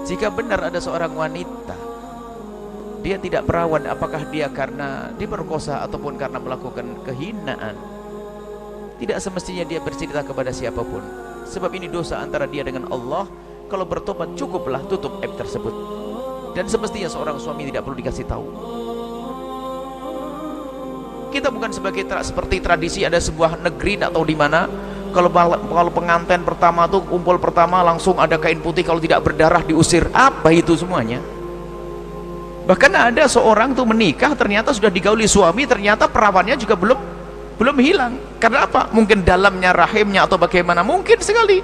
Jika benar ada seorang wanita dia tidak perawan, apakah dia karena diperkosa ataupun karena melakukan kehinaan, tidak semestinya dia bercerita kepada siapapun, sebab ini dosa antara dia dengan Allah. Kalau bertobat cukuplah tutup aib tersebut, dan semestinya seorang suami tidak perlu dikasih tahu. Kita bukan seperti tradisi ada sebuah negeri tidak tahu di mana, kalau pengantin pertama tuh kumpul pertama langsung ada kain putih, kalau tidak berdarah diusir. Apa itu semuanya? Bahkan ada seorang tuh menikah ternyata sudah digauli suami, ternyata perawannya juga belum hilang. Karena apa? Mungkin dalamnya rahimnya atau bagaimana, mungkin sekali.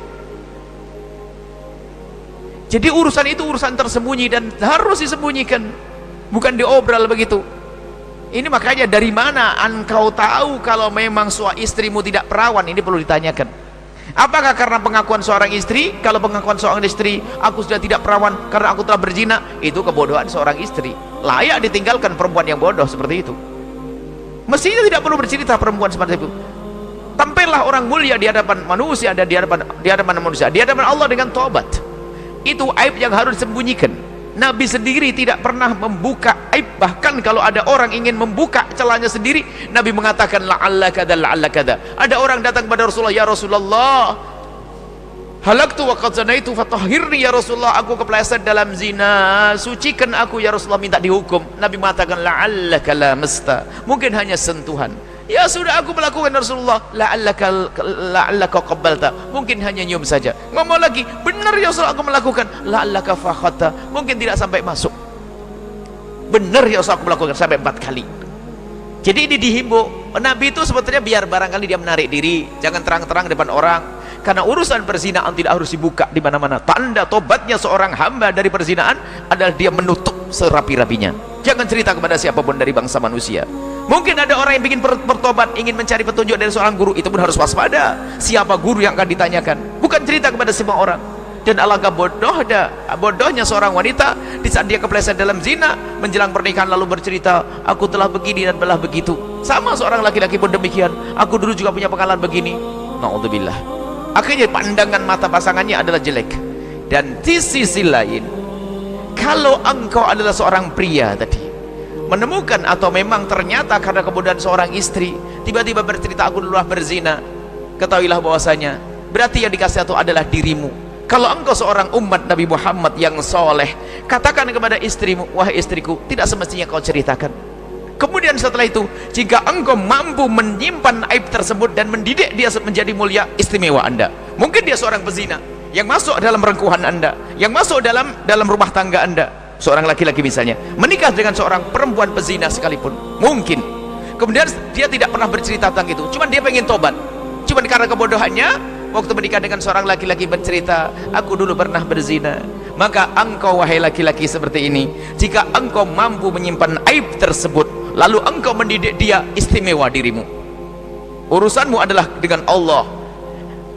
Jadi urusan itu urusan tersembunyi dan harus disembunyikan, bukan diobral begitu. Ini makanya dari mana engkau tahu kalau memang istrimu tidak perawan? Ini perlu ditanyakan. Apakah karena pengakuan seorang istri? Kalau pengakuan seorang istri, aku sudah tidak perawan karena aku telah berzina, itu kebodohan seorang istri. Layak ditinggalkan perempuan yang bodoh seperti itu. Mestinya tidak perlu bercerita perempuan seperti itu. Tampillah orang mulia di hadapan manusia, dan di hadapan manusia, di hadapan Allah dengan taubat. Itu aib yang harus disembunyikan. Nabi sendiri tidak pernah membuka aib. Bahkan kalau ada orang ingin membuka celahnya sendiri, Nabi mengatakan la'alla kada, la'alla kada. Ada orang datang kepada Rasulullah, ya Rasulullah, halaktu wa qad zanaitu fatahhirni ya Rasulullah, aku kepleset dalam zina, sucikan aku ya Rasulullah, minta dihukum. Nabi mengatakan la'allaka lamasta, mungkin hanya sentuhan. Ya sudah, aku melakukan Rasulullah, la'allaka qabbalta, mungkin hanya nyium saja. Ngomong lagi, benar ya Rasulullah, aku melakukan, la'allaka fakhata, mungkin tidak sampai masuk. Benar ya Rasulullah, aku melakukan sampai 4 kali. Jadi ini dihimbau. Nabi itu sebetulnya biar barangkali dia menarik diri, jangan terang-terang depan orang. Karena urusan perzinaan tidak harus dibuka di mana-mana. Tanda tobatnya seorang hamba dari perzinaan adalah dia menutup serapi-rapinya. Jangan cerita kepada siapapun dari bangsa manusia. Mungkin ada orang yang ingin bertobat, ingin mencari petunjuk dari seorang guru, itu pun harus waspada. Siapa guru yang akan ditanyakan? Bukan cerita kepada semua orang. Dan alangkah bodohnya seorang wanita di saat dia kepleset dalam zina, menjelang pernikahan lalu bercerita, aku telah begini dan belah begitu. Sama seorang laki-laki pun demikian, aku dulu juga punya pengalaman begini. Na'udzubillah. Akhirnya pandangan mata pasangannya adalah jelek. Dan di sisi lain, kalau engkau adalah seorang pria tadi, menemukan atau memang ternyata karena kebodohan seorang istri tiba-tiba bercerita aku dulu berzina, ketahuilah bahwasanya berarti yang dikasih itu adalah dirimu. Kalau engkau seorang umat Nabi Muhammad yang soleh, katakan kepada istrimu, wahai istriku, tidak semestinya kau ceritakan. Kemudian setelah itu, jika engkau mampu menyimpan aib tersebut dan mendidik dia menjadi mulia, istimewa Anda. Mungkin dia seorang pezina yang masuk dalam rengkuhan Anda, yang masuk dalam rumah tangga Anda. Seorang laki-laki misalnya menikah dengan seorang perempuan pezina sekalipun, mungkin kemudian dia tidak pernah bercerita tentang itu, cuman dia pengen tobat, cuman karena kebodohannya waktu menikah dengan seorang laki-laki bercerita, aku dulu pernah berzina. Maka engkau wahai laki-laki seperti ini, jika engkau mampu menyimpan aib tersebut lalu engkau mendidik dia, istimewa dirimu. Urusanmu adalah dengan Allah.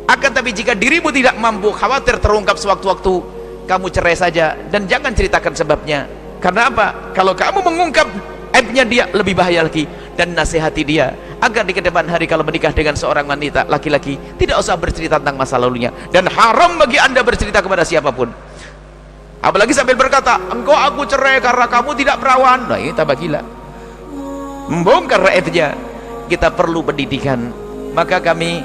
Akan tapi jika dirimu tidak mampu, khawatir terungkap sewaktu-waktu, kamu cerai saja dan jangan ceritakan sebabnya. Karena apa? Kalau kamu mengungkap aibnya dia, lebih bahaya lagi. Dan nasihati dia agar di kedepan hari kalau menikah dengan seorang wanita laki-laki, tidak usah bercerita tentang masa lalunya, dan haram bagi Anda bercerita kepada siapapun. Apalagi sambil berkata, engkau aku cerai karena kamu tidak perawan. Nah, ini tambah gila, membongkar aibnya. Kita perlu pendidikan. Maka kami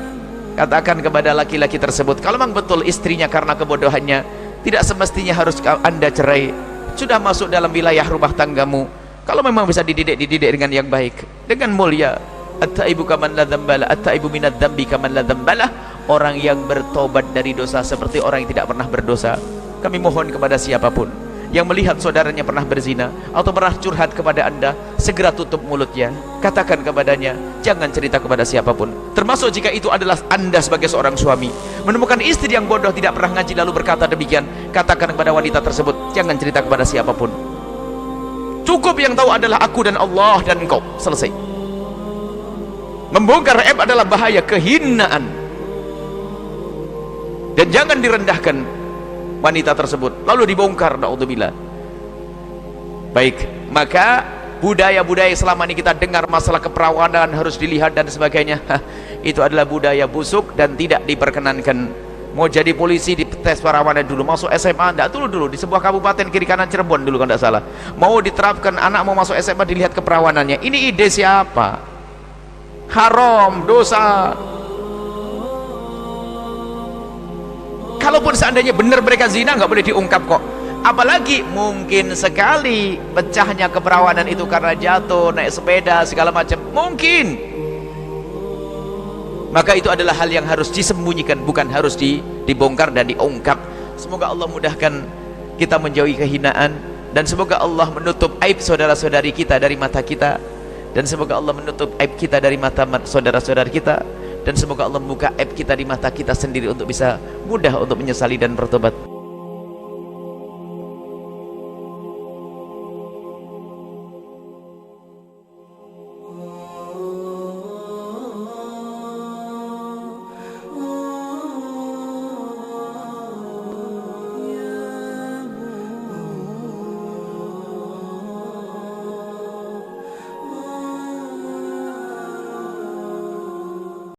katakan kepada laki-laki tersebut, kalau memang betul istrinya karena kebodohannya, tidak semestinya harus Anda cerai. Sudah masuk dalam wilayah rumah tanggamu, kalau memang bisa dididik dengan yang baik, dengan mulia. At-taibu kaman la dzambala, at-taibu minadz dzambi kaman la dzambalah. Orang yang bertobat dari dosa seperti orang yang tidak pernah berdosa. Kami mohon kepada siapapun yang melihat saudaranya pernah berzina atau pernah curhat kepada Anda, segera tutup mulutnya, katakan kepadanya, jangan cerita kepada siapapun. Termasuk jika itu adalah Anda sebagai seorang suami menemukan istri yang bodoh, tidak pernah ngaji lalu berkata demikian, katakan kepada wanita tersebut, jangan cerita kepada siapapun. Cukup yang tahu adalah aku dan Allah dan engkau. Selesai. Membongkar aib adalah bahaya, kehinaan, dan jangan direndahkan wanita tersebut lalu dibongkar. Naudzubillah. Baik, maka budaya-budaya selama ini kita dengar masalah keperawanan harus dilihat dan sebagainya, itu adalah budaya busuk dan tidak diperkenankan. mau jadi polisi di tes perawanan dulu, masuk SMA enggak, dulu di sebuah kabupaten kiri kanan Cirebon dulu kalau enggak salah, mau diterapkan anak mau masuk SMA dilihat keperawanannya. Ini ide siapa? Haram, dosa. Kalaupun seandainya benar mereka zina, nggak boleh diungkap kok. Apalagi mungkin sekali pecahnya keperawanan itu karena jatuh, naik sepeda, segala macam, mungkin. Maka itu adalah hal yang harus disembunyikan, bukan harus dibongkar dan diungkap. Semoga Allah mudahkan kita menjauhi kehinaan, dan semoga Allah menutup aib saudara-saudari kita dari mata kita, dan semoga Allah menutup aib kita dari mata saudara-saudari kita, dan semoga Allah membuka aib kita di mata kita sendiri untuk bisa mudah untuk menyesali dan bertobat.